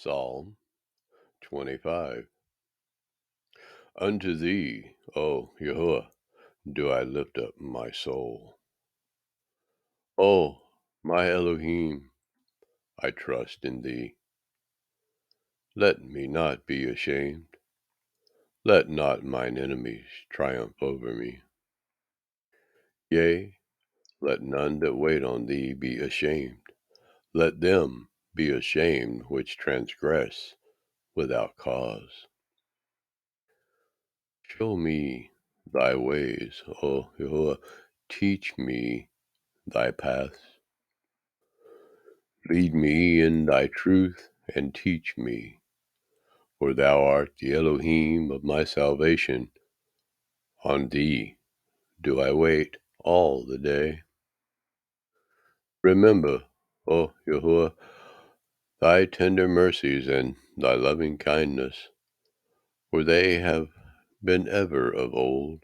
Psalm 25. Unto thee, O Yahuwah, do I lift up my soul. O my Elohim, I trust in thee. Let me not be ashamed. Let not mine enemies triumph over me. Yea, let none that wait on thee be ashamed. Let them be ashamed which transgress without cause. Show me thy ways, O Yahuwah. Teach me thy paths. Lead me in thy truth and teach me, for thou art the Elohim of my salvation. On thee do I wait all the day. Remember, O Yahuwah, thy tender mercies and thy loving kindness, for they have been ever of old.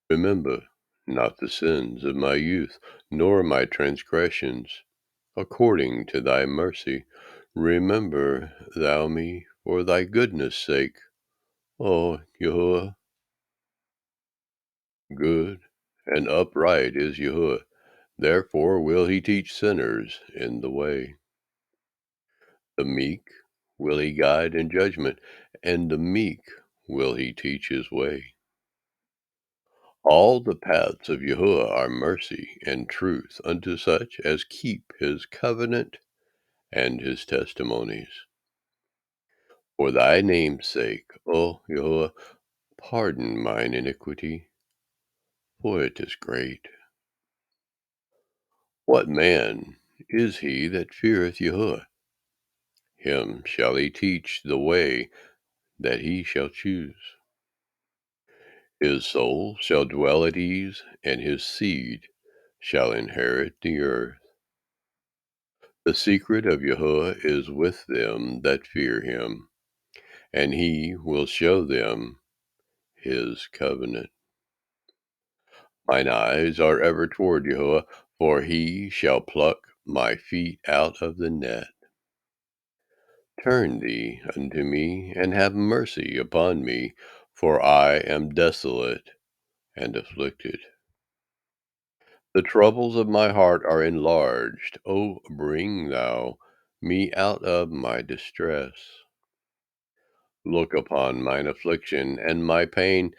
Remember not the sins of my youth, nor my transgressions. According to thy mercy, remember thou me for thy goodness' sake, O Yahuwah. Good and upright is Yahuwah, therefore will he teach sinners in the way. The meek will he guide in judgment, and the meek will he teach his way. All the paths of Yahuwah are mercy and truth unto such as keep his covenant and his testimonies. For thy name's sake, O Yahuwah, pardon mine iniquity, for it is great. What man is he that feareth Yahuwah? Him shall he teach the way that he shall choose. His soul shall dwell at ease, and his seed shall inherit the earth. The secret of Yahuwah is with them that fear him, and he will show them his covenant. Mine eyes are ever toward Yahuwah, for he shall pluck my feet out of the net. Turn thee unto me, and have mercy upon me, for I am desolate and afflicted. The troubles of my heart are enlarged. O bring thou me out of my distress. Look upon mine affliction and my pain,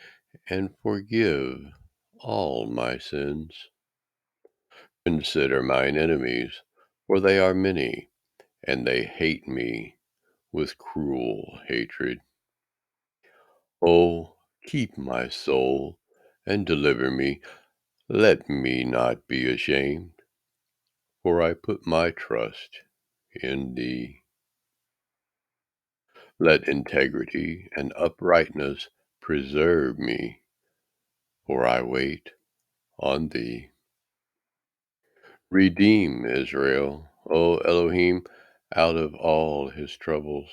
and forgive all my sins. Consider mine enemies, for they are many, and they hate me with cruel hatred. Oh, keep my soul and deliver me. Let me not be ashamed, for I put my trust in thee. Let integrity and uprightness preserve me, for I wait on thee. Redeem Israel, O Elohim, out of all his troubles.